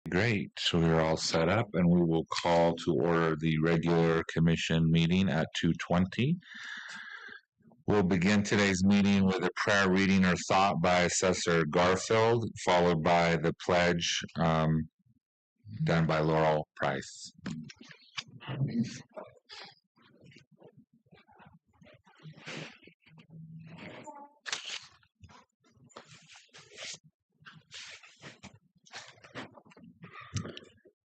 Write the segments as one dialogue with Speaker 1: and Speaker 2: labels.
Speaker 1: Great. So we're all set up, and we will call to order the regular commission meeting at 2:20. We'll begin today's meeting with a prayer reading or thought by Assessor Garfield, followed by the pledge done by Laurel Price.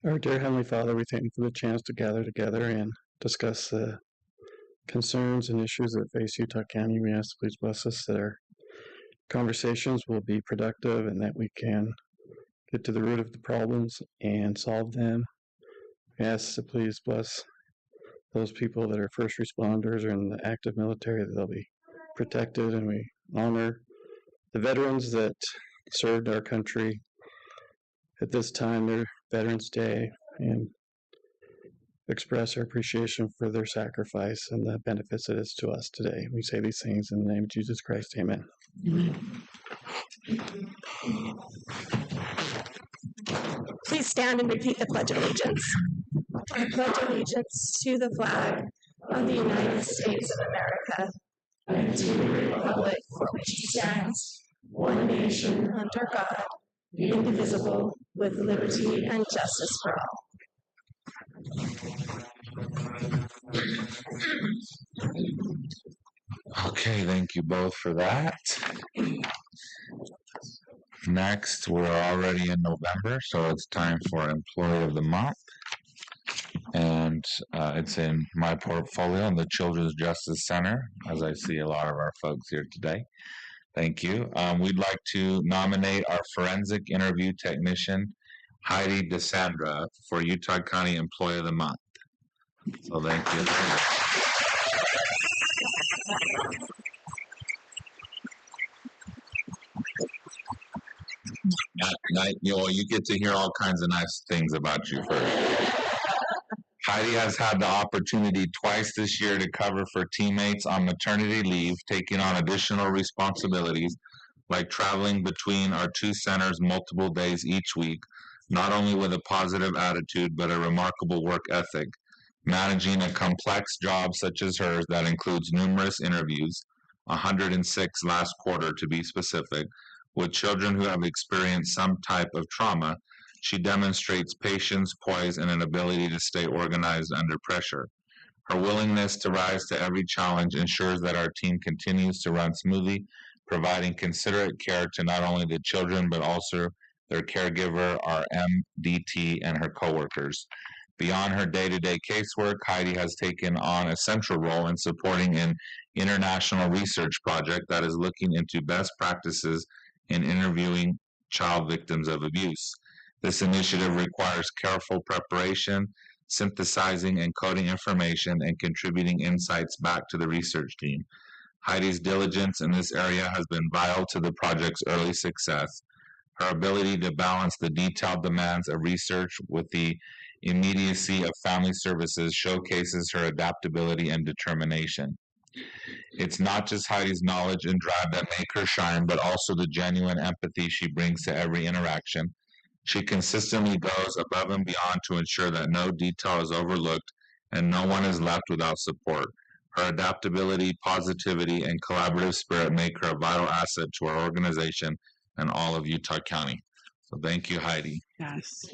Speaker 2: Our dear Heavenly Father, we thank you for the chance to gather together and discuss the concerns and issues that face Utah County. We ask, please bless us, that our conversations will be productive and that we can get to the root of the problems and solve them. We ask to please bless those people that are first responders or in the active military, that they'll be protected, and we honor the veterans that served our country at this time, their Veterans Day, and express our appreciation for their sacrifice and the benefits it is to us today. We say these things in the name of Jesus Christ. Amen.
Speaker 3: Please stand and repeat the Pledge of Allegiance. I pledge allegiance to the flag of the United States of America and to the republic for which it stands, one nation under God, indivisible, with liberty and justice for all.
Speaker 1: Okay, thank you both for that. Next, we're already in November, so it's time for Employee of the Month. And it's in my portfolio in the Children's Justice Center, as I see a lot of our folks here today. Thank you. We'd like to nominate our forensic interview technician, Heidi DeSandra, for Utah County Employee of the Month. So thank you. You get to hear all kinds of nice things about you first. Heidi has had the opportunity twice this year to cover for teammates on maternity leave, taking on additional responsibilities like traveling between our two centers multiple days each week, not only with a positive attitude, but a remarkable work ethic. Managing a complex job such as hers that includes numerous interviews, 106 last quarter to be specific, with children who have experienced some type of trauma, she demonstrates patience, poise, and an ability to stay organized under pressure. Her willingness to rise to every challenge ensures that our team continues to run smoothly, providing considerate care to not only the children, but also their caregiver, our MDT, and her coworkers. Beyond her day-to-day casework, Heidi has taken on a central role in supporting an international research project that is looking into best practices in interviewing child victims of abuse. This initiative requires careful preparation, synthesizing and coding information, and contributing insights back to the research team. Heidi's diligence in this area has been vital to the project's early success. Her ability to balance the detailed demands of research with the immediacy of family services showcases her adaptability and determination. It's not just Heidi's knowledge and drive that make her shine, but also the genuine empathy she brings to every interaction. She consistently goes above and beyond to ensure that no detail is overlooked and no one is left without support. Her adaptability, positivity, and collaborative spirit make her a vital asset to our organization and all of Utah County. So thank you, Heidi.
Speaker 4: Yes.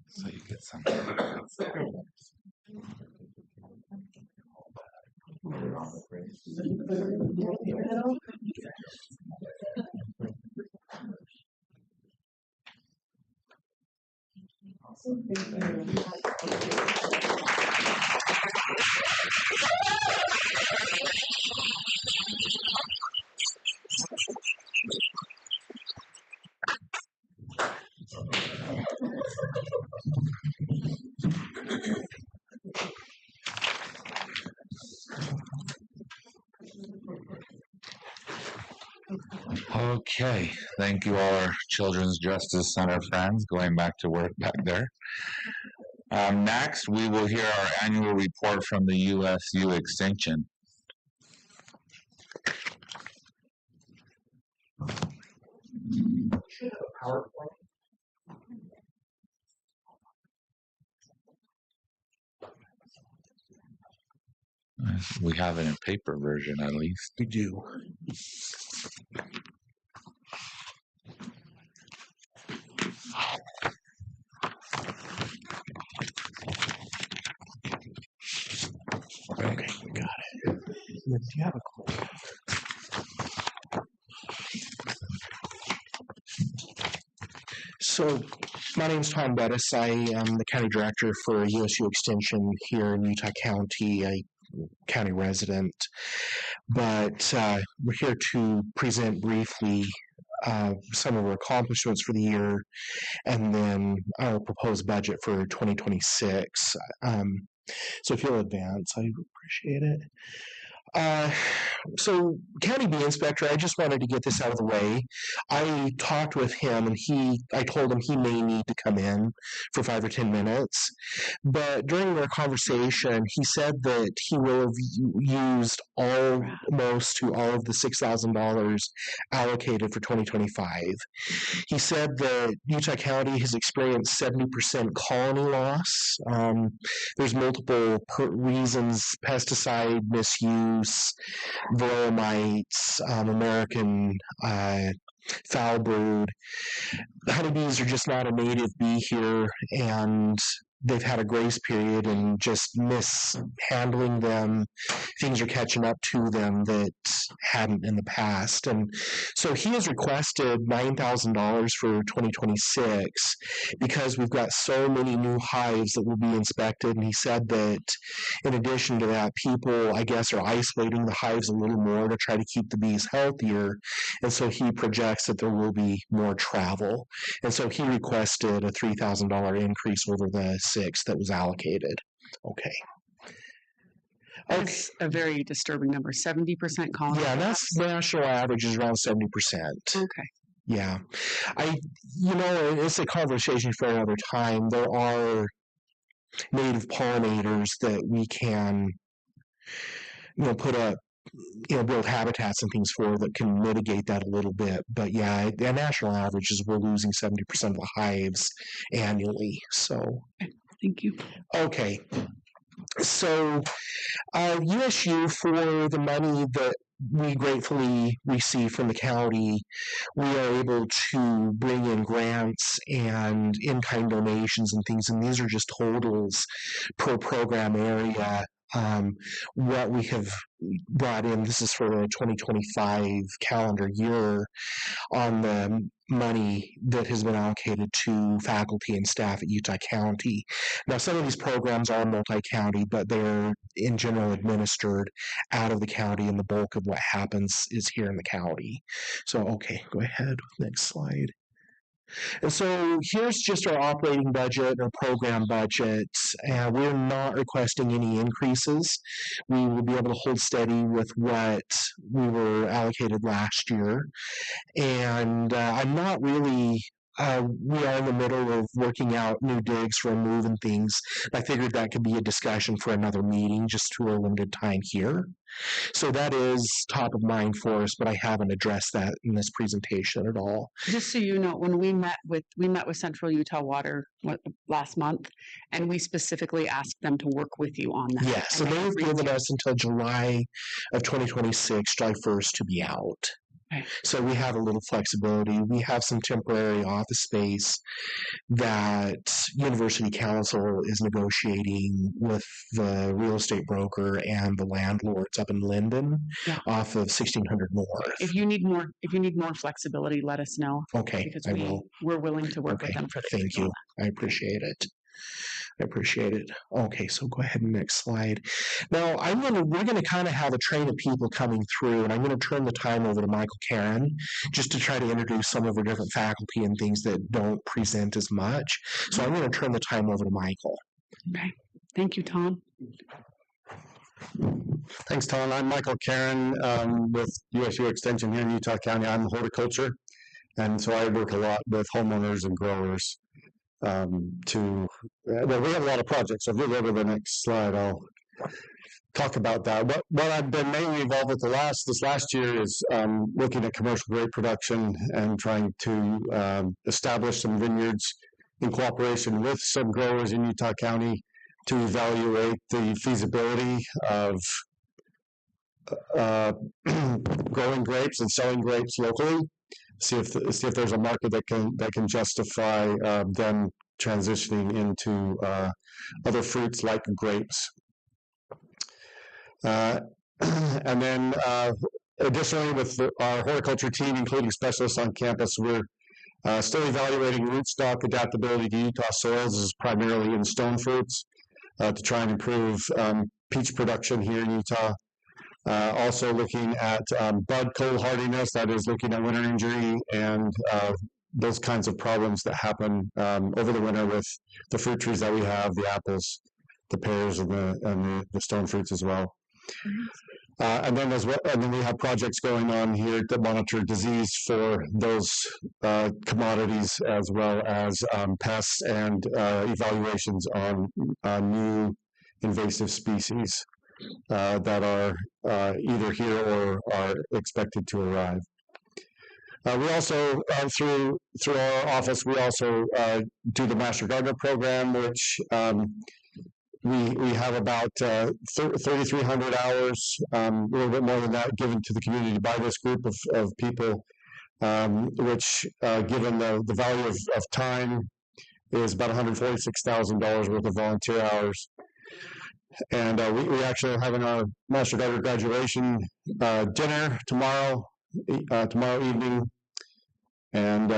Speaker 1: So you get some. Okay, thank you all our Children's Justice Center friends going back to work back there. Next, we will hear our annual report from the USU Extension. We have it in paper version, at least.
Speaker 4: We do. Okay, we got it. Do you have a clue? So, my name is Tom Bettis. I am the county director for USU Extension here in Utah County, a county resident. But we're here to present briefly some of our accomplishments for the year and then our proposed budget for 2026. So if you'll advance, I appreciate it. So County Bee Inspector, I just wanted to get this out of the way. I talked with him and I told him he may need to come in for 5 or 10 minutes. But during our conversation, he said that he will have used almost to all of the $6,000 allocated for 2025. He said that Utah County has experienced 70% colony loss. There's multiple reasons: pesticide misuse, varroa mites, American foul brood. Honeybees are just not a native bee here, and they've had a grace period, and just mishandling them, things are catching up to them that hadn't in the past. And so he has requested $9,000 for 2026 because we've got so many new hives that will be inspected. And he said that in addition to that, people, I guess, are isolating the hives a little more to try to keep the bees healthier. And so he projects that there will be more travel. And so he requested a $3,000 increase over the 6 that was allocated. Okay.
Speaker 5: That's a very disturbing number. 70% colony.
Speaker 4: Yeah, that's the national average is around 70%.
Speaker 5: Okay.
Speaker 4: Yeah. It's a conversation for another time. There are native pollinators that we can, put up, build habitats and things for that can mitigate that a little bit. But yeah, the national average is we're losing 70% of the hives annually. So.
Speaker 5: Thank you.
Speaker 4: Okay. So, USU, for the money that we gratefully receive from the county, we are able to bring in grants and in-kind donations and things, and these are just totals per program area. What we have brought in, this is for the 2025 calendar year, on the money that has been allocated to faculty and staff at Utah County. Now, some of these programs are multi-county, but they're in general administered out of the county, and the bulk of what happens is here in the county. So, okay, go ahead with next slide. And so here's just our operating budget, our program budget. We're not requesting any increases. We will be able to hold steady with what we were allocated last year. And I'm not really... we are in the middle of working out new digs for a move and things. I figured that could be a discussion for another meeting, just to a limited time here. So that is top of mind for us, but I haven't addressed that in this presentation at all.
Speaker 5: Just so you know, when we met with Central Utah Water last month, and we specifically asked them to work with you on that.
Speaker 4: Yes, and they've given us until July of 2026, July 1st, to be out.
Speaker 5: Okay.
Speaker 4: So we have a little flexibility. We have some temporary office space that University Council is negotiating with the real estate broker and the landlords up in Linden, off of 1600 North.
Speaker 5: If you need more flexibility, let us know.
Speaker 4: Okay,
Speaker 5: because
Speaker 4: I will.
Speaker 5: We're willing to work with them for the
Speaker 4: Thank you. I appreciate it. Okay, so go ahead and next slide. Now we're gonna kind of have a train of people coming through, and I'm gonna turn the time over to Michael Karen just to try to introduce some of our different faculty and things that don't present as much. So I'm gonna turn the time over to Michael.
Speaker 5: Okay. Thank you, Tom.
Speaker 6: Thanks, Tom. I'm Michael Karen with USU Extension here in Utah County. I'm the horticulture And so I work a lot with homeowners and growers well, we have a lot of projects. So if you go to the next slide, I'll talk about that. What I've been mainly involved with this last year is looking at commercial grape production and trying to establish some vineyards in cooperation with some growers in Utah County to evaluate the feasibility of growing grapes and selling grapes locally. See if there's a market that can justify them transitioning into other fruits like grapes. And then additionally, with our horticulture team, including specialists on campus, we're still evaluating rootstock adaptability to Utah soils. This is primarily in stone fruits to try and improve peach production here in Utah. Also looking at bud cold hardiness, that is looking at winter injury and those kinds of problems that happen over the winter with the fruit trees that we have, the apples, the pears, and the stone fruits as well. And then we have projects going on here to monitor disease for those commodities, as well as pests and evaluations on new invasive species that are either here or are expected to arrive. We also, through our office, we also do the Master Gardener program, which we have about 3,300 hours, a little bit more than that, given to the community by this group of people, which, given the value of time, is about $146,000 worth of volunteer hours. And we actually are having our Master Gardener graduation dinner tomorrow evening, and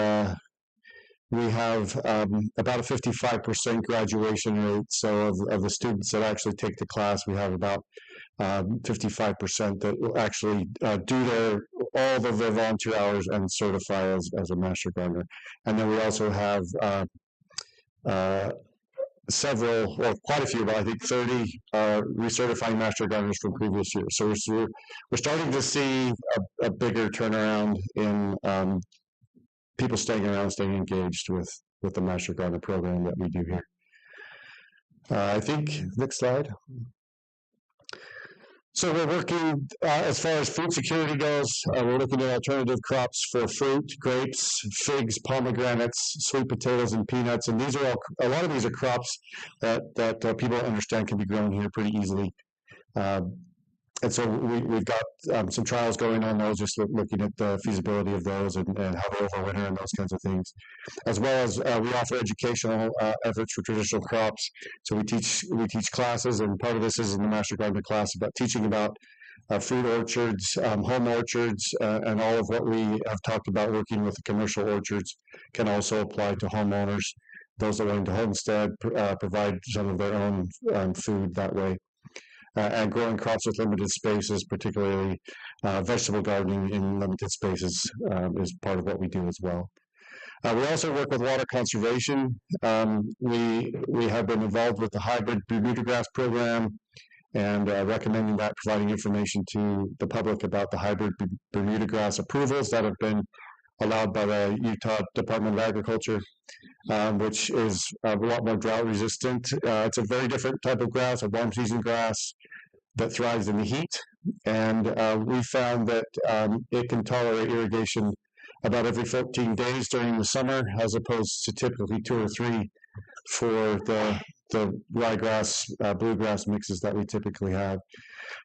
Speaker 6: we have about a 55% graduation rate. So of the students that actually take the class, we have about 55% that will actually do all of their volunteer hours and certify as a Master Gardener. And then we also have quite a few, but I think 30 recertifying Master Gardeners from previous years. So we're starting to see a bigger turnaround in people staying around, staying engaged with the Master Gardener program that we do here. I think, next slide. So we're working, as far as food security goes, we're looking at alternative crops for fruit, grapes, figs, pomegranates, sweet potatoes, and peanuts. And these are a lot of these are crops that people understand can be grown here pretty easily. And so we've got some trials going on those, just looking at the feasibility of those and how to overwinter and those kinds of things. As well as we offer educational efforts for traditional crops. So we teach classes, and part of this is in the Master Gardener class about teaching about fruit orchards, home orchards, and all of what we have talked about working with the commercial orchards can also apply to homeowners, those that are willing to homestead, provide some of their own food that way. And growing crops with limited spaces, particularly vegetable gardening in limited spaces, is part of what we do as well. We also work with water conservation. We have been involved with the hybrid Bermuda grass program and recommending that, providing information to the public about the hybrid Bermuda grass approvals that have been allowed by the Utah Department of Agriculture, which is a lot more drought resistant. It's a very different type of grass, a warm season grass that thrives in the heat. And we found that it can tolerate irrigation about every 14 days during the summer, as opposed to typically 2 or 3 for the ryegrass, bluegrass mixes that we typically have.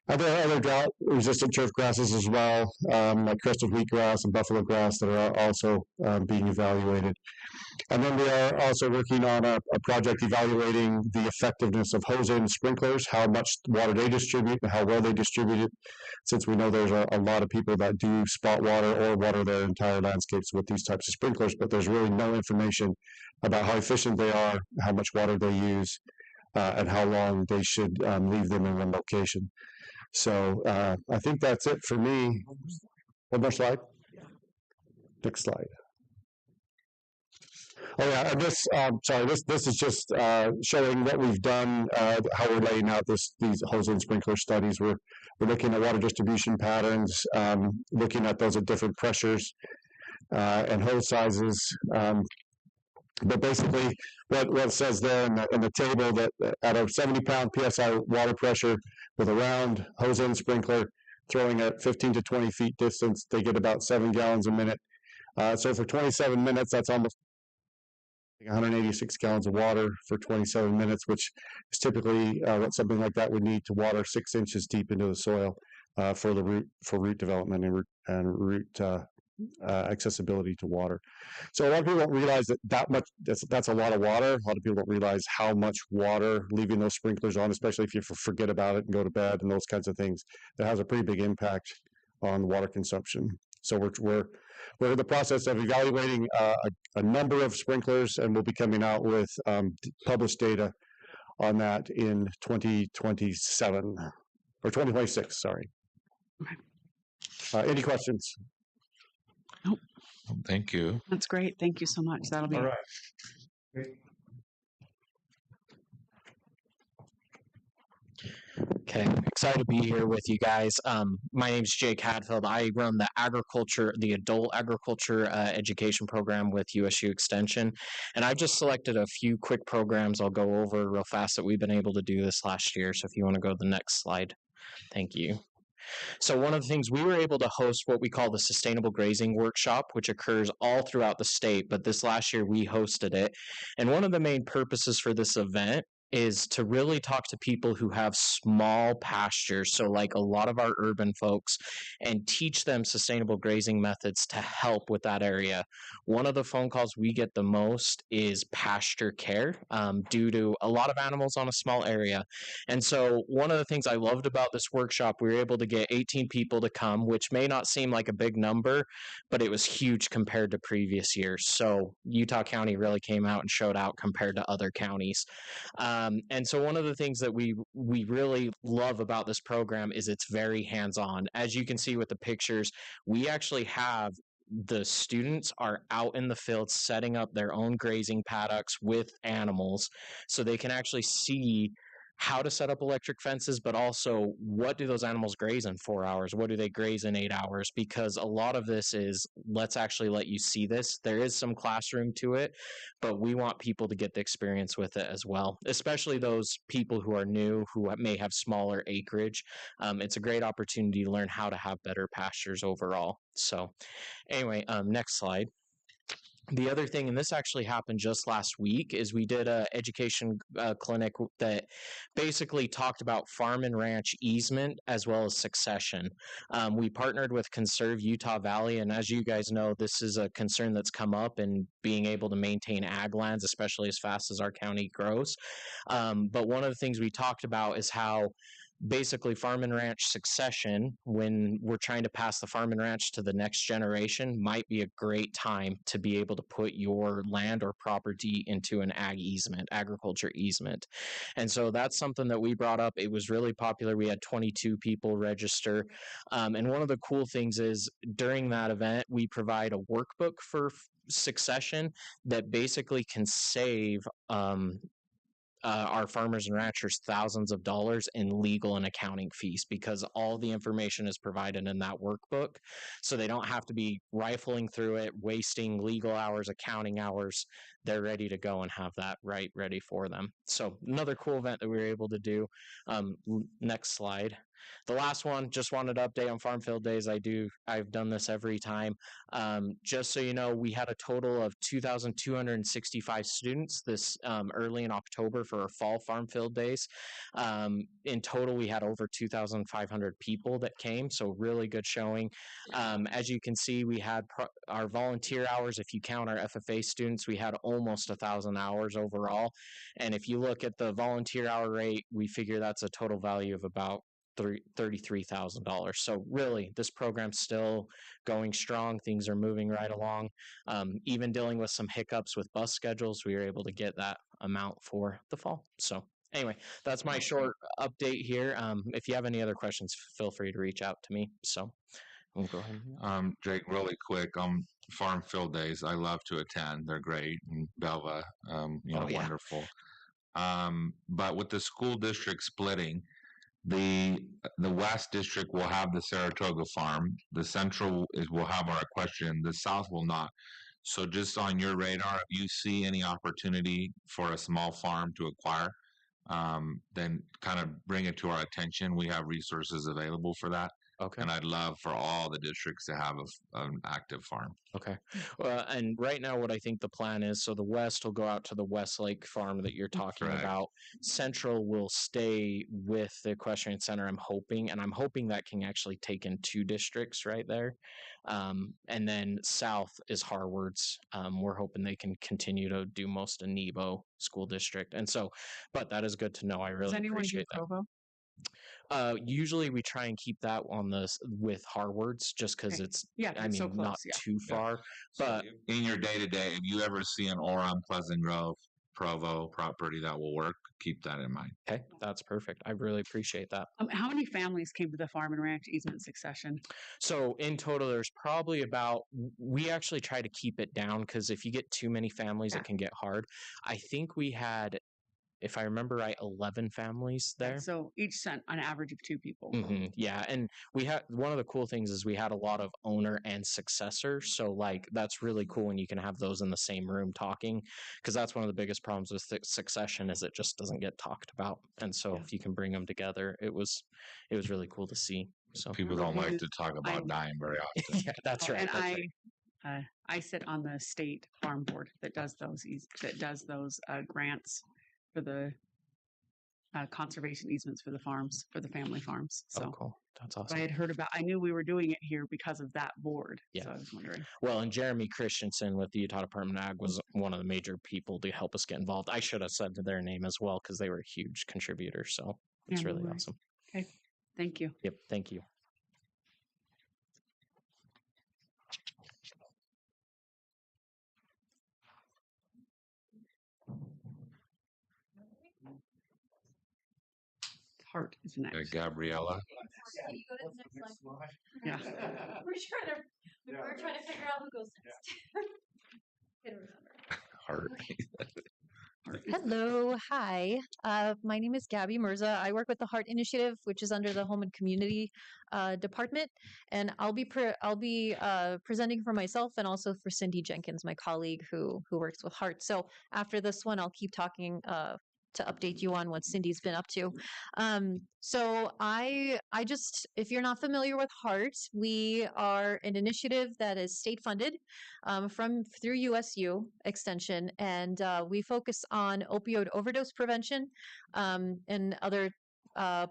Speaker 6: There are other drought-resistant turf grasses as well, like crested wheatgrass and buffalo grass, that are also being evaluated. And then we are also working on a project evaluating the effectiveness of hose-in sprinklers, how much water they distribute and how well they distribute it, since we know there's a lot of people that do spot water or water their entire landscapes with these types of sprinklers, but there's really no information about how efficient they are, how much water they use, and how long they should leave them in one location. So I think that's it for me. One more slide. Next slide. Oh yeah, and this is just showing what we've done, how we're laying out these hose-in sprinkler studies. We're looking at water distribution patterns, looking at those at different pressures, and hose sizes. But basically, what it says there in the table that at a 70-pound psi water pressure with a round hose end sprinkler throwing at 15 to 20 feet distance, they get about 7 gallons a minute. So for 27 minutes, that's almost 186 gallons of water for 27 minutes, which is typically what something like that would need to water 6 inches deep into the soil for root development and root accessibility to water. So a lot of people don't realize that much. That's a lot of water. A lot of people don't realize how much water leaving those sprinklers on, especially if you forget about it and go to bed and those kinds of things. That has a pretty big impact on water consumption. So we're in the process of evaluating a number of sprinklers, and we'll be coming out with published data on that in 2027 or 2026. Sorry. Any questions?
Speaker 5: Nope.
Speaker 1: Thank you.
Speaker 5: That's great. Thank you so much. That'll be
Speaker 6: All right. Great.
Speaker 7: Okay, excited to be here with you guys. My name is Jake Hadfield. I run the adult agriculture education program with USU Extension, and I've just selected a few quick programs I'll go over real fast that we've been able to do this last year. So if you want to go to the next slide, thank you. So one of the things, we were able to host what we call the Sustainable Grazing Workshop, which occurs all throughout the state, but this last year we hosted it. And one of the main purposes for this event is to really talk to people who have small pastures, so like a lot of our urban folks, and teach them sustainable grazing methods to help with that area. One of the phone calls we get the most is pasture care, due to a lot of animals on a small area. And so one of the things I loved about this workshop, we were able to get 18 people to come, which may not seem like a big number, but it was huge compared to previous years. So Utah County really came out and showed out compared to other counties. And so one of the things that we really love about this program is it's very hands-on. As you can see with the pictures, we actually have the students are out in the field setting up their own grazing paddocks with animals, so they can actually see how to set up electric fences, but also what do those animals graze in 4 hours? What do they graze in 8 hours? Because a lot of this is, let's actually let you see this. There is some classroom to it, but we want people to get the experience with it as well, especially those people who are new, who may have smaller acreage. It's a great opportunity to learn how to have better pastures overall. So anyway, next slide. The other thing, and this actually happened just last week, is we did a education clinic that basically talked about farm and ranch easement as well as succession. We partnered with Conserve Utah Valley, and as you guys know, this is a concern that's come up in being able to maintain ag lands, especially as fast as our county grows. But one of the things we talked about is how basically farm and ranch succession, when we're trying to pass the farm and ranch to the next generation, might be a great time to be able to put your land or property into an agriculture easement. And so that's something that we brought up. It was really popular. We had 22 people register. And one of the cool things is during that event, we provide a workbook for succession that basically can save our farmers and ranchers thousands of dollars in legal and accounting fees, because all the information is provided in that workbook. So they don't have to be rifling through it, wasting legal hours, accounting hours. They're ready to go and have that ready for them. So another cool event that we were able to do. Next slide. The last one, just wanted to update on Farm Field Days. I've done this every time. Just so you know, we had a total of 2,265 students this early in October for our fall Farm Field Days. In total, we had over 2,500 people that came, so really good showing. As you can see, we had our volunteer hours. If you count our FFA students, we had almost 1,000 hours overall. And if you look at the volunteer hour rate, we figure that's a total value of about $33,000. So really, this program's still going strong. Things are moving right along. Even dealing with some hiccups with bus schedules, we were able to get that amount for the fall. So anyway, that's my short update here. If you have any other questions, feel free to reach out to me. So we'll go ahead.
Speaker 1: Jake, really quick, Farm Field Days, I love to attend. They're great. And Belva,
Speaker 7: yeah.
Speaker 1: wonderful. But with the school district splitting, The West District will have the Saratoga farm. The Central will have our equestrian. The South will not. So just on your radar, if you see any opportunity for a small farm to acquire, then kind of bring it to our attention. We have resources available for that.
Speaker 7: Okay.
Speaker 1: And I'd love for all the districts to have an active farm.
Speaker 7: Okay. Well, and right now, what I think the plan is, so the West will go out to the Westlake farm that you're talking
Speaker 1: Correct.
Speaker 7: about. Central will stay with the equestrian center, I'm hoping, and I'm hoping that can actually take in 2 districts right there. And then South is Harvard's. We're hoping they can continue to do most of Nebo school district. And so, but that is good to know. I
Speaker 5: Does
Speaker 7: really
Speaker 5: anyone do
Speaker 7: appreciate that.
Speaker 5: Provo?
Speaker 7: Usually we try and keep that on with Harvard's just because
Speaker 5: Okay.
Speaker 7: it's,
Speaker 5: Yeah,
Speaker 7: I
Speaker 5: it's
Speaker 7: mean,
Speaker 5: so close,
Speaker 7: not
Speaker 5: yeah.
Speaker 7: too far. But
Speaker 1: in your day to day, if you ever see an Orem, Pleasant Grove, Provo property that will work, keep that in mind.
Speaker 7: okay, that's perfect. I really appreciate that.
Speaker 5: How many families came to the farm and ranch easement succession?
Speaker 7: So in total, there's probably about, we actually try to keep it down because if you get too many families,
Speaker 5: Yeah.
Speaker 7: it can get hard. I think we had, if I remember right, 11 families there.
Speaker 5: So each sent an average of 2 people.
Speaker 7: Yeah, and we had, one of the cool things is we had a lot of owner and successor, so like that's really cool when you can have those in the same room talking, because that's one of the biggest problems with succession is it just doesn't get talked about. And so if you can bring them together, it was really cool to see. So
Speaker 1: People don't like to talk about dying very often.
Speaker 7: yeah, that's right.
Speaker 5: And
Speaker 7: That's right.
Speaker 5: I sit on the state farm board that does those grants for the conservation easements for the farms, for the family farms. So
Speaker 7: Oh, cool. That's
Speaker 5: I
Speaker 7: awesome.
Speaker 5: had heard I knew we were doing it here because of that board.
Speaker 7: Yeah.
Speaker 5: So I was wondering.
Speaker 7: Well, and Jeremy Christensen with the Utah Department of Ag was one of the major people to help us get involved. I should have said their name as well because they were a huge contributor. So it's
Speaker 5: Yeah, no
Speaker 7: really
Speaker 5: worries.
Speaker 7: awesome.
Speaker 5: Okay. Thank you.
Speaker 7: Yep. Thank you.
Speaker 5: Hart is next.
Speaker 1: Gabriella.
Speaker 8: You go to the next slide.
Speaker 5: Yeah.
Speaker 8: We're trying to figure out who goes next. Can remember.
Speaker 1: Heart.
Speaker 8: Hello, hi. My name is Gabby Mirza. I work with the Heart Initiative, which is under the Home and Community Department, and I'll be presenting for myself and also for Cindy Jenkins, my colleague who works with Heart. So after this one, I'll keep talking to update you on what Cindy's been up to. So I just, if you're not familiar with Heart, we are an initiative that is state funded through USU Extension, and we focus on opioid overdose prevention and other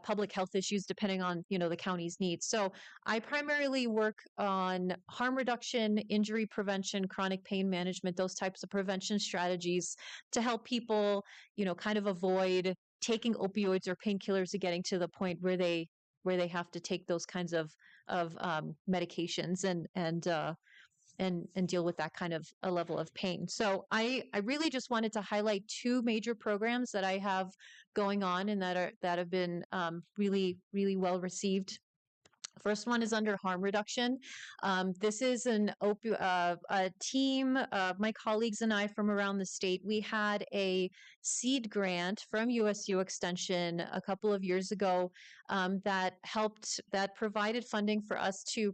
Speaker 8: public health issues depending on the county's needs. So I primarily work on harm reduction, injury prevention, chronic pain management, those types of prevention strategies to help people kind of avoid taking opioids or painkillers to getting to the point where they have to take those kinds of medications and deal with that kind of a level of pain. So I really just wanted to highlight 2 major programs that I have going on and that have been really, really well received. First one is under harm reduction. This is a team, my colleagues and I from around the state. We had a seed grant from USU Extension a couple of years ago that provided funding for us to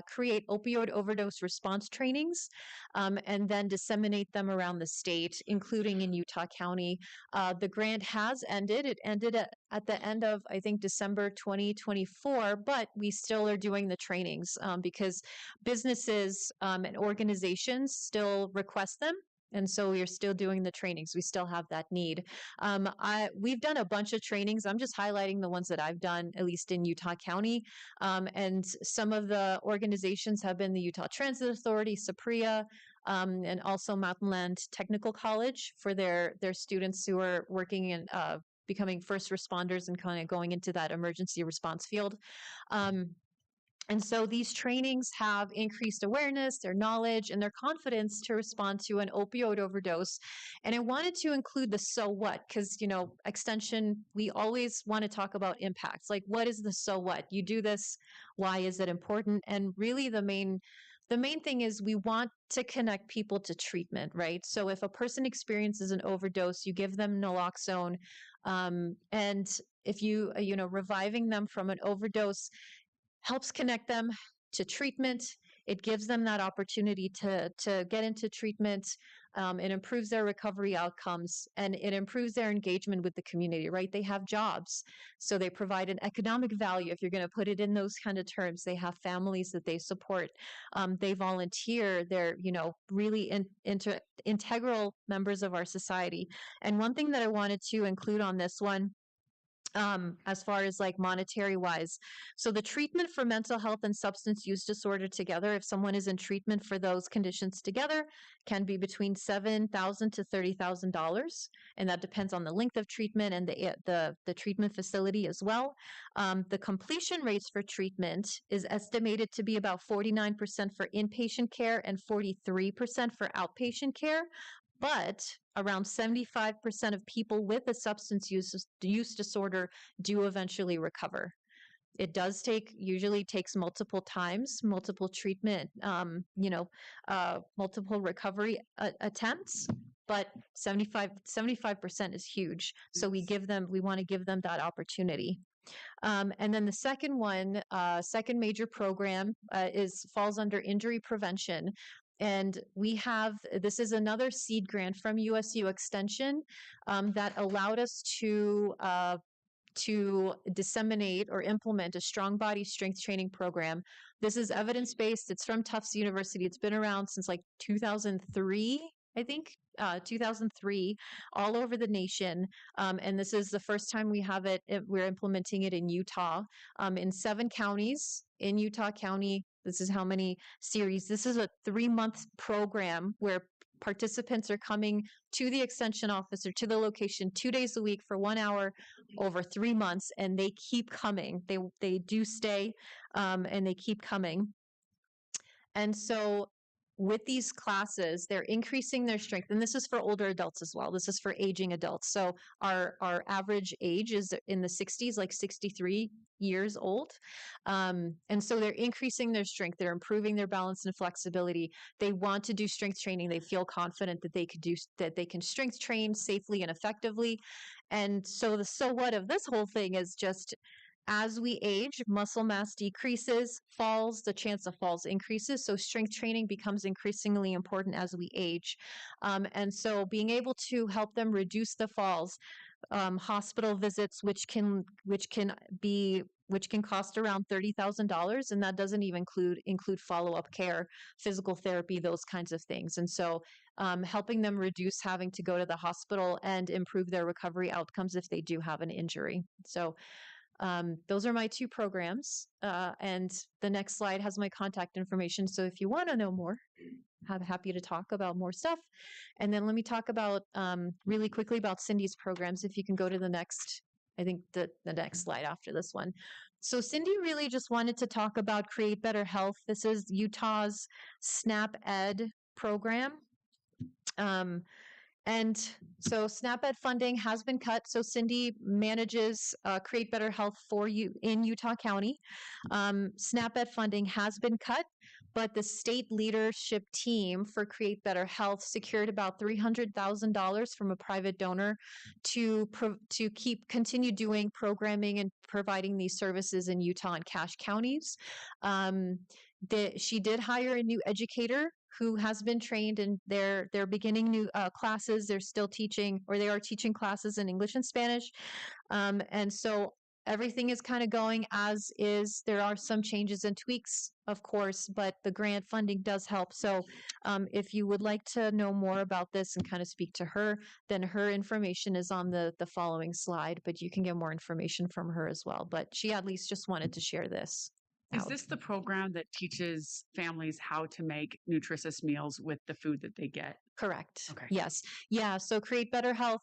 Speaker 8: create opioid overdose response trainings and then disseminate them around the state, including in Utah County. The grant has ended. It ended at the end of, I think, December 2024, but we still are doing the trainings because businesses and organizations still request them. And so we are still doing the trainings. We still have that need. We've done a bunch of trainings. I'm just highlighting the ones that I've done, at least in Utah County. And some of the organizations have been the Utah Transit Authority, SAPRIA, and also Mountainland Technical College for their students who are working in becoming first responders and kind of going into that emergency response field. And so these trainings have increased awareness, their knowledge, and their confidence to respond to an opioid overdose. And I wanted to include the so what, because, Extension, we always want to talk about impacts. Like, what is the so what? You do this, why is it important? And really the the main thing is we want to connect people to treatment, right? So if a person experiences an overdose, you give them naloxone, and if you reviving them from an overdose helps connect them to treatment. It gives them that opportunity to get into treatment. It improves their recovery outcomes, and it improves their engagement with the community, right? They have jobs, so they provide an economic value. If you're going to put it in those kind of terms, they have families that they support. They volunteer. They're really integral members of our society. And one thing that I wanted to include on this one, as far as like monetary wise. So the treatment for mental health and substance use disorder together, if someone is in treatment for those conditions together, can be between $7,000 to $30,000, and that depends on the length of treatment and the treatment facility as well. The completion rates for treatment is estimated to be about 49% for inpatient care and 43% for outpatient care. But around 75% of people with a substance use disorder do eventually recover. It does usually takes multiple times, multiple treatment, multiple recovery attempts, but 75% is huge. So we want to give them that opportunity. And then the second one, second major program falls under injury prevention. And this is another seed grant from USU Extension that allowed us to disseminate or implement a strong body strength training program. This is evidence-based. It's from Tufts University. It's been around since like 2003, I think, 2003, all over the nation. And this is the first time we have it. We're implementing it in Utah, in 7 counties in Utah County. This is how many series. This is a 3-month program where participants are coming to the extension office or to the location 2 days a week for 1 hour over 3 months, and they keep coming. They do stay, and they keep coming. And so with these classes, they're increasing their strength. And this is for older adults as well. This is for aging adults. So our average age is in the 60s, like 63 years old. And so they're increasing their strength. They're improving their balance and flexibility. They want to do strength training. They feel confident that they can strength train safely and effectively. And so the so what of this whole thing is just, as we age, muscle mass decreases, the chance of falls increases. So strength training becomes increasingly important as we age. And so being able to help them reduce the falls, hospital visits, which can cost around $30,000, and that doesn't even include follow-up care, physical therapy, those kinds of things. And so helping them reduce having to go to the hospital and improve their recovery outcomes if they do have an injury. So those are my 2 programs. And the next slide has my contact information. So if you want to know more, I'm happy to talk about more stuff. And then let me talk about really quickly about Cindy's programs. If you can go to the next, I think the next slide after this one. So Cindy really just wanted to talk about Create Better Health. This is Utah's SNAP Ed program. And so SNAP Ed funding has been cut. So Cindy manages Create Better Health for you in Utah County. SNAP Ed funding has been cut, but the state leadership team for Create Better Health secured about $300,000 from a private donor to continue doing programming and providing these services in Utah and Cache counties. She did hire a new educator who has been trained, and they're beginning new classes. They're still teaching, or they are teaching classes in English and Spanish. And so everything is kind of going as is. There are some changes and tweaks, of course, but the grant funding does help. So if you would like to know more about this and kind of speak to her, then her information is on the following slide, but you can get more information from her as well. But she at least just wanted to share this.
Speaker 5: Is this the program that teaches families how to make nutritious meals with the food that they get?
Speaker 8: Correct.
Speaker 5: Okay.
Speaker 8: Yes. Yeah. So Create Better Health.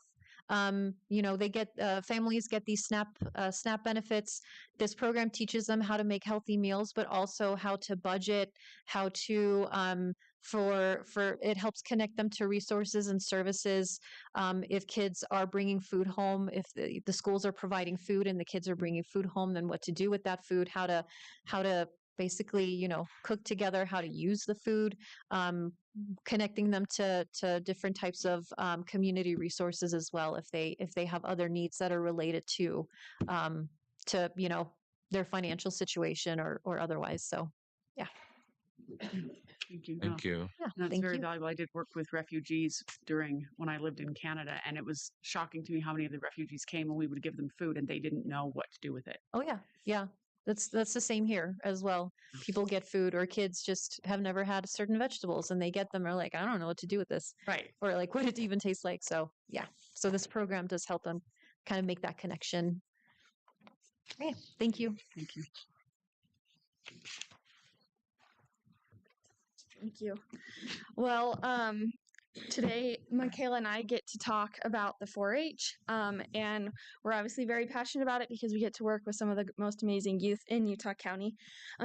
Speaker 8: They get families get these SNAP benefits. This program teaches them how to make healthy meals, but also how to budget, how to it helps connect them to resources and services. If kids are bringing food home, if the schools are providing food and the kids are bringing food home, then what to do with that food, how to basically, cook together how to use the food, connecting them to different types of community resources as well if they have other needs that are related to their financial situation or otherwise. So yeah.
Speaker 5: Thank you.
Speaker 1: Thank you.
Speaker 8: Yeah,
Speaker 5: That's
Speaker 8: thank
Speaker 5: very
Speaker 8: you.
Speaker 5: valuable. I did work with refugees when I lived in Canada, and it was shocking to me how many of the refugees came and we would give them food and they didn't know what to do with it.
Speaker 8: Oh yeah. That's the same here as well. People get food, or kids just have never had certain vegetables and they get them, are like, I don't know what to do with this.
Speaker 5: Right.
Speaker 8: Or like what it even tastes like. So yeah. So this program does help them kind of make that connection. Yeah. Thank you.
Speaker 5: Thank you.
Speaker 9: Thank you. Well, today Michaela and I get to talk about the 4-H, and we're obviously very passionate about it because we get to work with some of the most amazing youth in Utah County.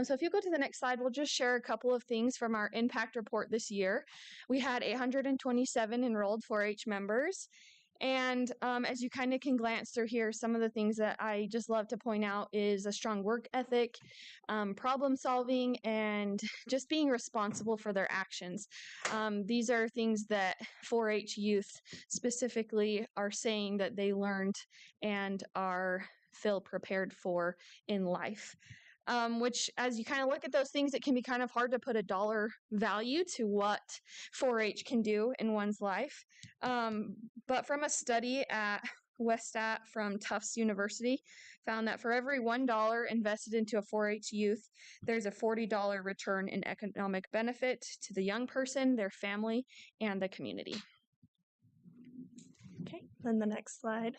Speaker 9: So if you go to the next slide, we'll just share a couple of things from our impact report this year. We had 827 enrolled 4-H members. And as you kind of can glance through here, some of the things that I just love to point out is a strong work ethic, problem solving, and just being responsible for their actions. These are things that 4-H youth specifically are saying that they learned and feel prepared for in life. Which, as you kind of look at those things, it can be kind of hard to put a dollar value to what 4-H can do in one's life. But from a study at Westat from Tufts University, found that for every $1 invested into a 4-H youth, there's a $40 return in economic benefit to the young person, their family, and the community. Okay, then the next slide.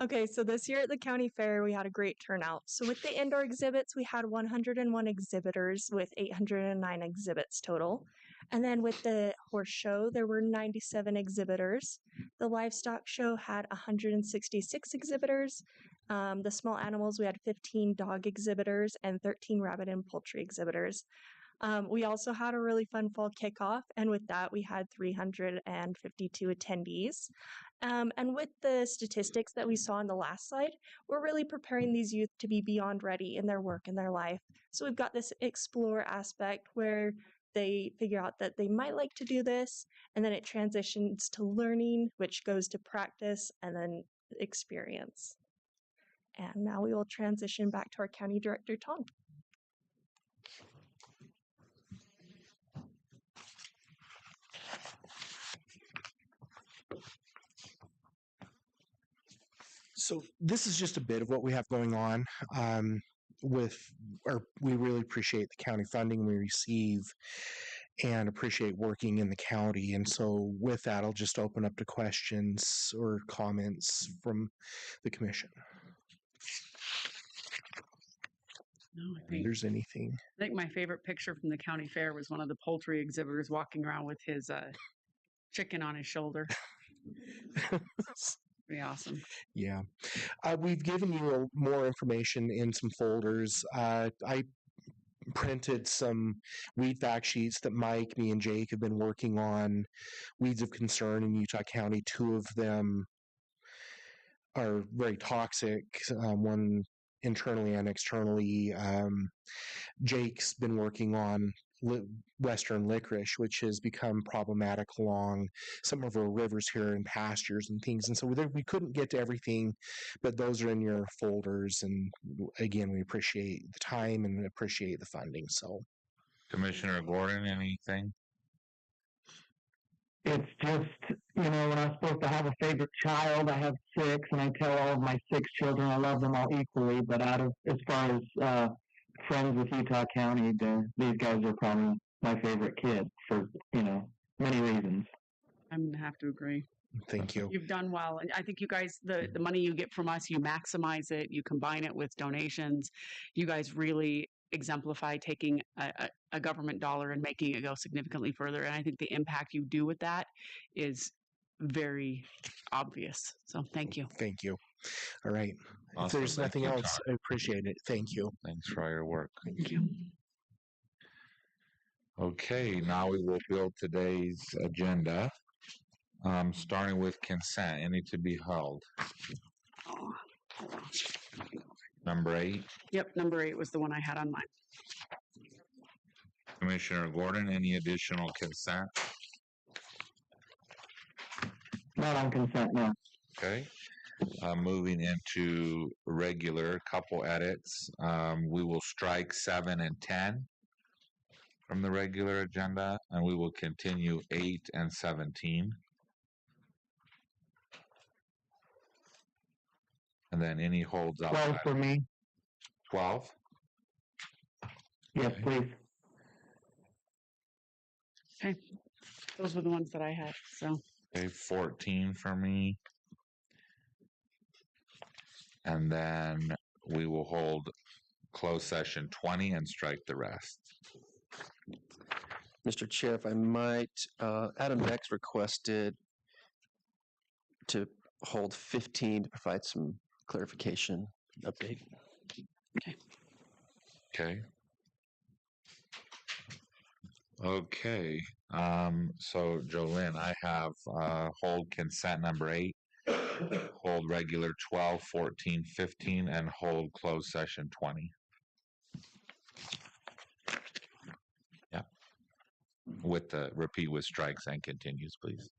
Speaker 9: Okay, so this year at the county fair, we had a great turnout. So with the indoor exhibits, we had 101 exhibitors with 809 exhibits total. And then with the horse show, there were 97 exhibitors. The livestock show had 166 exhibitors. The small animals, we had 15 dog exhibitors and 13 rabbit and poultry exhibitors. We also had a really fun fall kickoff, and with that, we had 352 attendees. And with the statistics that we saw on the last slide, we're really preparing these youth to be beyond ready in their work and their life. So we've got this explore aspect where they figure out that they might like to do this, and then it transitions to learning, which goes to practice and then experience. And now we will transition back to our County Director, Tom.
Speaker 4: So this is just a bit of what we have going on. We really appreciate the county funding we receive and appreciate working in the county. And so with that, I'll just open up to questions or comments from the commission.
Speaker 5: No,
Speaker 4: If there's anything.
Speaker 5: I think my favorite picture from the county fair was one of the poultry exhibitors walking around with his chicken on his shoulder. Pretty awesome.
Speaker 4: Yeah. We've given you more information in some folders. I printed some weed fact sheets that Mike, me, and Jake have been working on. Weeds of concern in Utah County. 2 of them are very toxic. One internally and externally. Jake's been working on western licorice, which has become problematic along some of our rivers here and pastures and things. And so we couldn't get to everything, but those are in your folders. And again, we appreciate the time and appreciate the funding. So,
Speaker 1: Commissioner Gordon, anything?
Speaker 10: It's just, when I'm supposed to have a favorite child, I have 6, and I tell all of my 6 children I love them all equally. But as far as friends with Utah County, these guys are probably my favorite kids for, many reasons.
Speaker 5: I'm going to have to agree.
Speaker 4: Thank you.
Speaker 5: You've done well. And I think you guys, the money you get from us, you maximize it, you combine it with donations. You guys really exemplify taking a government dollar and making it go significantly further. And I think the impact you do with that is very obvious. So thank you.
Speaker 4: Thank you. All right.
Speaker 1: Awesome.
Speaker 4: If there's
Speaker 1: Thank
Speaker 4: nothing
Speaker 1: you,
Speaker 4: else,
Speaker 1: Todd.
Speaker 4: I appreciate it. Thank you.
Speaker 1: Thanks for all your work.
Speaker 5: Thank you.
Speaker 1: Okay, now we will build today's agenda, starting with consent. Any to be held? Number 8.
Speaker 5: Yep, number 8 was the one I had on mine.
Speaker 1: Commissioner Gordon, any additional consent?
Speaker 10: Not on consent, no.
Speaker 1: Okay. Moving into regular, couple edits. We will strike 7 and 10 from the regular agenda, and we will continue 8 and 17. And then any holds
Speaker 10: 12
Speaker 1: outside.
Speaker 10: for me.
Speaker 1: 12?
Speaker 10: Yes,
Speaker 1: Okay.
Speaker 10: please.
Speaker 5: Okay. Those were the ones that I had. So
Speaker 1: Okay, 14 for me. And then we will hold closed session 20 and strike the rest.
Speaker 11: Mr. Chair, if I might, Adam Bex requested to hold 15 to provide some clarification update.
Speaker 1: Okay. Okay. So Jolynn, I have hold consent number 8, hold regular 12, 14, 15, and hold closed session 20. Yeah. With the repeat with strikes and continues, please.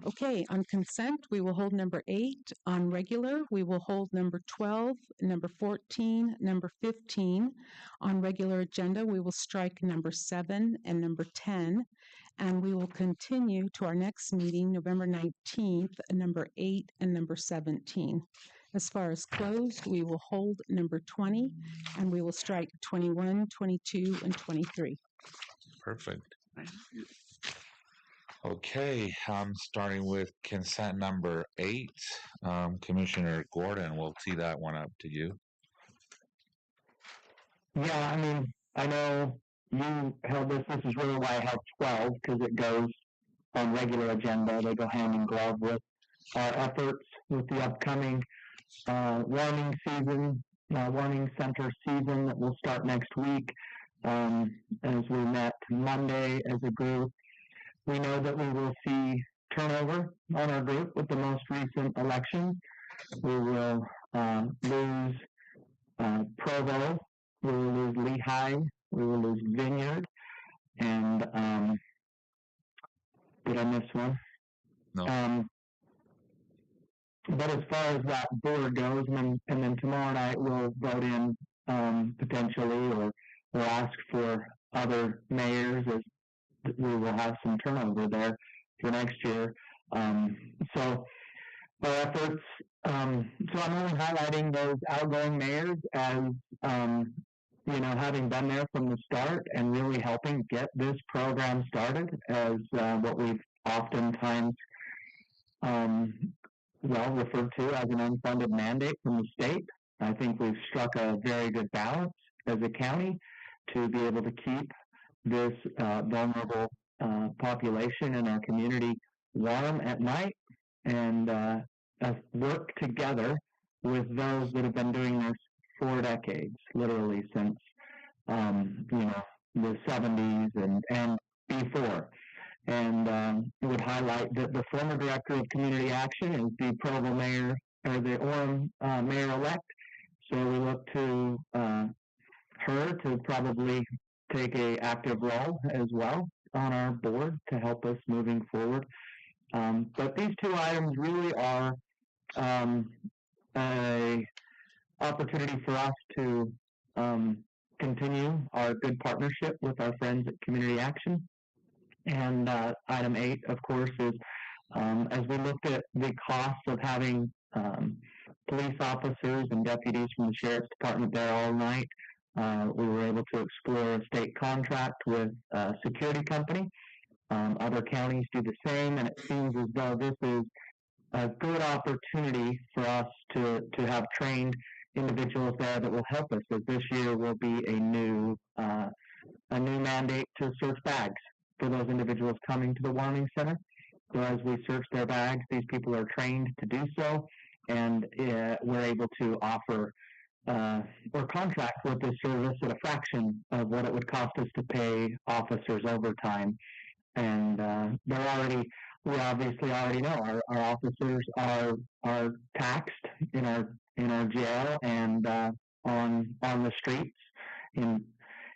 Speaker 12: Okay, on consent, we will hold number 8. On regular, we will hold number 12, number 14, number 15. On regular agenda, we will strike number 7 and number 10. And we will continue to our next meeting, November 19th, number 8 and number 17. As far as closed, we will hold number 20, and we will strike 21, 22, and 23.
Speaker 1: Perfect. Okay, starting with consent number 8. Commissioner Gordon, we'll tee that one up to you.
Speaker 10: Yeah, I mean, I know you held this. This is really why I held 12, because it goes on regular agenda. They go hand in glove with our efforts with the upcoming warning season, warning center season that will start next week. As we met Monday as a group, we know that we will see turnover on our group with the most recent election. We will lose Provo, we will lose Lehigh, we will lose Vineyard, and did I miss one?
Speaker 1: No.
Speaker 10: But as far as that board goes, and then tomorrow night we'll vote in potentially or ask for other mayors, as we will have some turnover there for next year. So our efforts, so I'm only highlighting those outgoing mayors as, having been there from the start and really helping get this program started as what we've oftentimes referred to as an unfunded mandate from the state. I think we've struck a very good balance as a county to be able to keep this vulnerable population in our community warm at night and work together with those that have been doing this for decades, literally since the 70s and before. And would highlight that the former director of community action is the Provo mayor, or the Orem mayor-elect. So we look to her to probably take a active role as well on our board to help us moving forward. But these two items really are a opportunity for us to continue our good partnership with our friends at Community Action. And item 8, of course, is as we looked at the costs of having police officers and deputies from the Sheriff's Department there all night, we were able to explore a state contract with a security company. Other counties do the same, and it seems as though this is a good opportunity for us to have trained individuals there that will help us, as this year will be a new mandate to search bags for those individuals coming to the warning center. So as we search their bags, these people are trained to do so, and we're able to offer or contract with this service at a fraction of what it would cost us to pay officers overtime. And we obviously already know our officers are taxed in our jail and on the streets in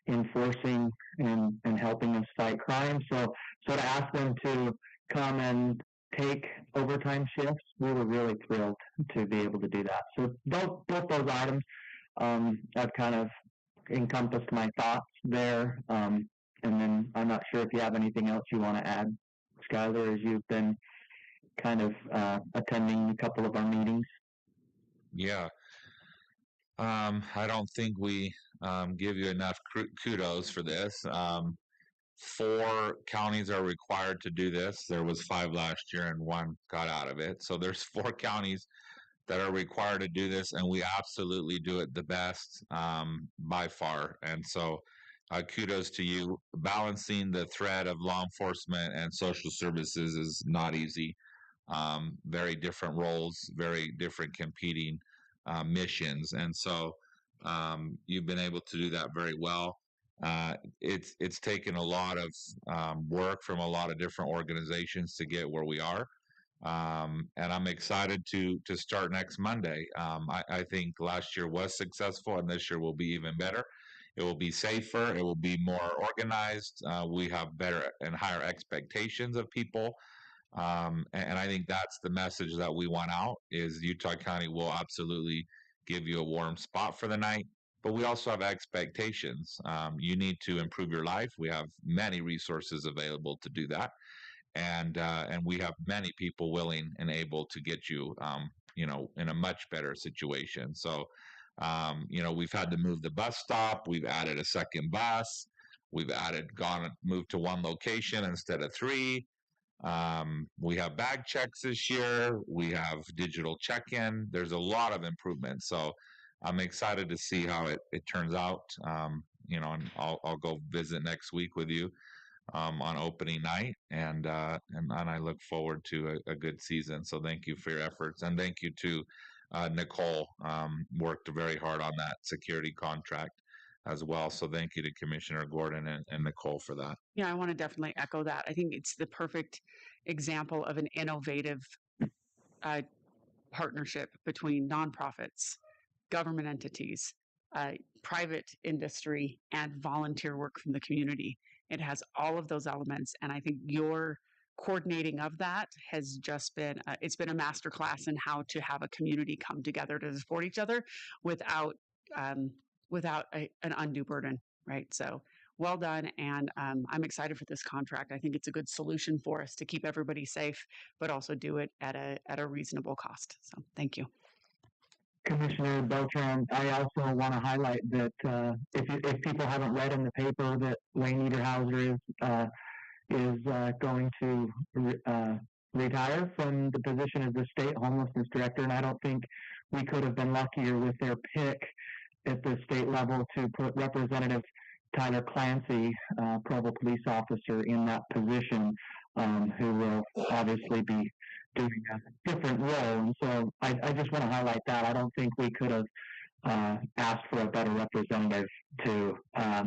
Speaker 10: enforcing and helping us fight crime. So to ask them to come and take overtime shifts, we were really thrilled to be able to do that. So both those items, I've kind of encompassed my thoughts there. And then I'm not sure if you have anything else you want to add, Skylar, as you've been kind of attending a couple of our meetings.
Speaker 1: Yeah. I don't think we give you enough kudos for this. 4 counties are required to do this. There was 5 last year and 1 got out of it. So there's 4 counties that are required to do this, and we absolutely do it the best by far. And so kudos to you. Balancing the threat of law enforcement and social services is not easy. Very different roles, very different competing missions, and so you've been able to do that very well. It's taken a lot of work from a lot of different organizations to get where we are, and I'm excited to start next Monday. I think last year was successful, and this year will be even better. It will be safer. It will be more organized. We have better and higher expectations of people. And I think that's the message that we want out is Utah County will absolutely give you a warm spot for the night, but we also have expectations. You need to improve your life. We have many resources available to do that. And we have many people willing and able to get you, in a much better situation. So, we've had to move the bus stop. We've added a second bus. We've moved to 1 location instead of 3. We have bag checks this year. We have digital check-in. There's a lot of improvements. So I'm excited to see how it turns out. And I'll go visit next week with you on opening night, and I look forward to a good season. So thank you for your efforts, and thank you to Nicole. Worked very hard on that security contract as well. So thank you to Commissioner Gordon and Nicole for that.
Speaker 5: Yeah, I want to definitely echo that. I think it's the perfect example of an innovative partnership between nonprofits, government entities, private industry, and volunteer work from the community. It has all of those elements, and I think your coordinating of that has just been it's been a masterclass in how to have a community come together to support each other without an undue burden, right? So well done, and I'm excited for this contract. I think it's a good solution for us to keep everybody safe, but also do it at a reasonable cost. So thank you.
Speaker 10: Commissioner Beltran, I also want to highlight that if people haven't read in the paper that Wayne Niederhauser is going to retire from the position as the state homelessness director, and I don't think we could have been luckier with their pick at the state level to put Representative Tyler Clancy, Provo police officer, in that position, who will obviously be doing a different role. And so I just want to highlight that. I don't think we could have asked for a better representative to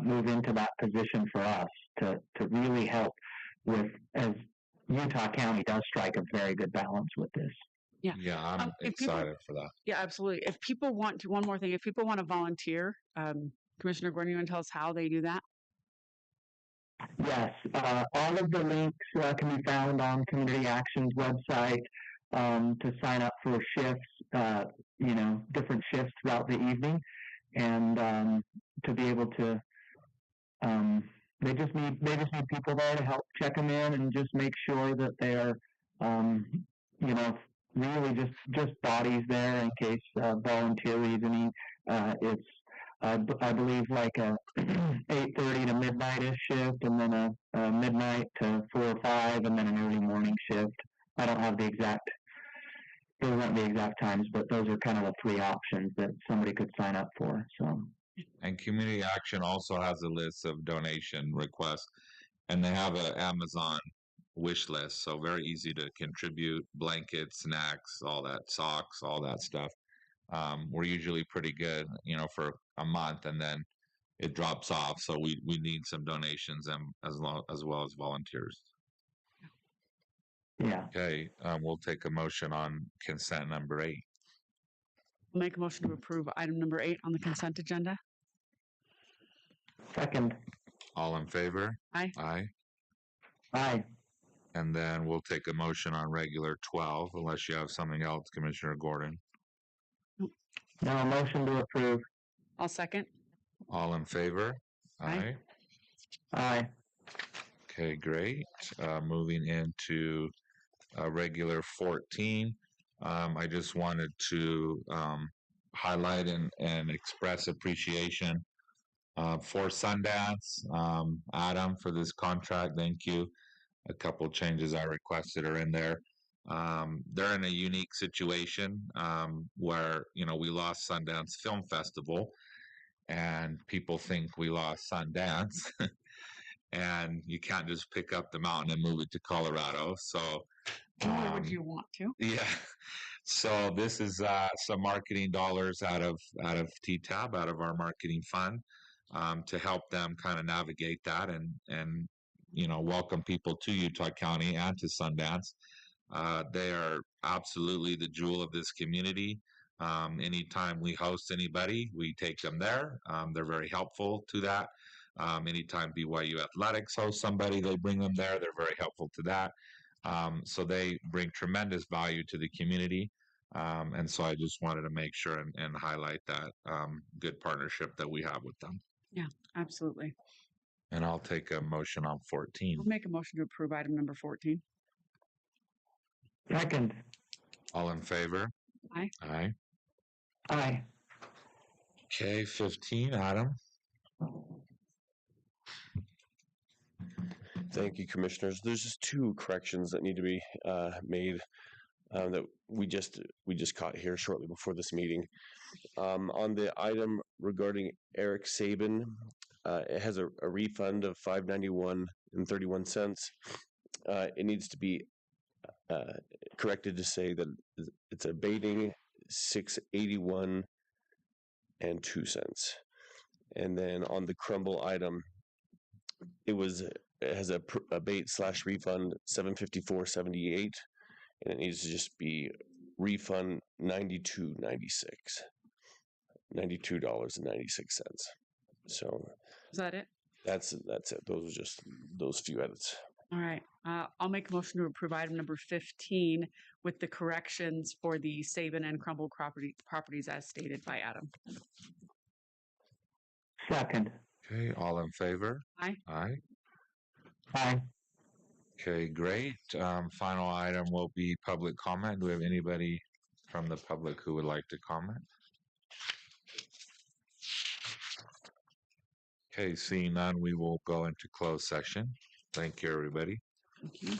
Speaker 10: move into that position for us to really help with, as Utah County does strike a very good balance with this.
Speaker 5: Yeah,
Speaker 1: I'm excited for that.
Speaker 5: Yeah, absolutely. If people want to, one more thing, if people want to volunteer, Commissioner Gordon, you want to tell us how they do that?
Speaker 10: Yes, all of the links can be found on Community Action's website to sign up for shifts, different shifts throughout the evening, and to be able to. They just need people there to help check them in and just make sure that they are, really just bodies there in case volunteer leaves. I mean, it's I believe like a 8:30 to midnight-ish shift, and then a midnight to 4 or 5, and then an early morning shift. I don't have those aren't the exact times, but those are kind of the 3 options that somebody could sign up for. So.
Speaker 1: And Community Action also has a list of donation requests, and they have an Amazon wish list, so very easy to contribute: blankets, snacks, all that, socks, all that stuff. We're usually pretty good, for a month, and then it drops off. So we need some donations as well as volunteers.
Speaker 10: Yeah.
Speaker 1: Okay, we'll take a motion on consent number 8.
Speaker 5: Make a motion to approve item number 8 on the consent agenda.
Speaker 10: Second.
Speaker 1: All in favor?
Speaker 5: Aye.
Speaker 1: Aye.
Speaker 10: Aye.
Speaker 1: And then we'll take a motion on regular 12, unless you have something else, Commissioner Gordon.
Speaker 10: No, motion to approve.
Speaker 5: I'll second.
Speaker 1: All in favor?
Speaker 5: Aye.
Speaker 10: Aye.
Speaker 1: Okay, great. Moving into regular 14. I just wanted to highlight and express appreciation for Sundance. Adam, for this contract, thank you. A couple changes I requested are in there. They're in a unique situation where, we lost Sundance Film Festival, and people think we lost Sundance. And you can't just pick up the mountain and move it to Colorado. So,
Speaker 5: Nor would you want to.
Speaker 1: yeah. So this is some marketing dollars out of TTAB, out of our marketing fund, to help them kind of navigate that and welcome people to Utah County and to Sundance. They are absolutely the jewel of this community. Anytime we host anybody, we take them there. They're very helpful to that. Anytime BYU Athletics hosts somebody, they bring them there. They're very helpful to that. So they bring tremendous value to the community. And so I just wanted to make sure and highlight that good partnership that we have with them.
Speaker 5: Yeah, absolutely.
Speaker 1: And I'll take a motion on 14.
Speaker 5: I'll make a motion to approve item number 14.
Speaker 10: Second.
Speaker 1: All in favor?
Speaker 5: Aye.
Speaker 1: Aye.
Speaker 10: Aye.
Speaker 1: Okay, 15, Adam.
Speaker 11: Thank you, Commissioners. There's just two corrections that need to be made that we just caught here shortly before this meeting. On the item regarding Eric Sabin, it has a refund of $591.31. It needs to be corrected to say that it's abating $681.02. And then on the crumble item, it has a abate / refund $754.78, and it needs to just be refund $92.96. So
Speaker 5: Is that it?
Speaker 11: that's it. Those are just those few edits.
Speaker 5: All right. I'll make a motion to approve item number 15 with the corrections for the Sabin and Crumble properties as stated by Adam.
Speaker 10: Second.
Speaker 1: Okay, all in favor?
Speaker 5: Aye.
Speaker 1: Aye.
Speaker 10: Aye.
Speaker 1: Okay, great. Final item will be public comment. Do we have anybody from the public who would like to comment? Okay, seeing none, we will go into closed session. Thank you, everybody.
Speaker 5: Thank you.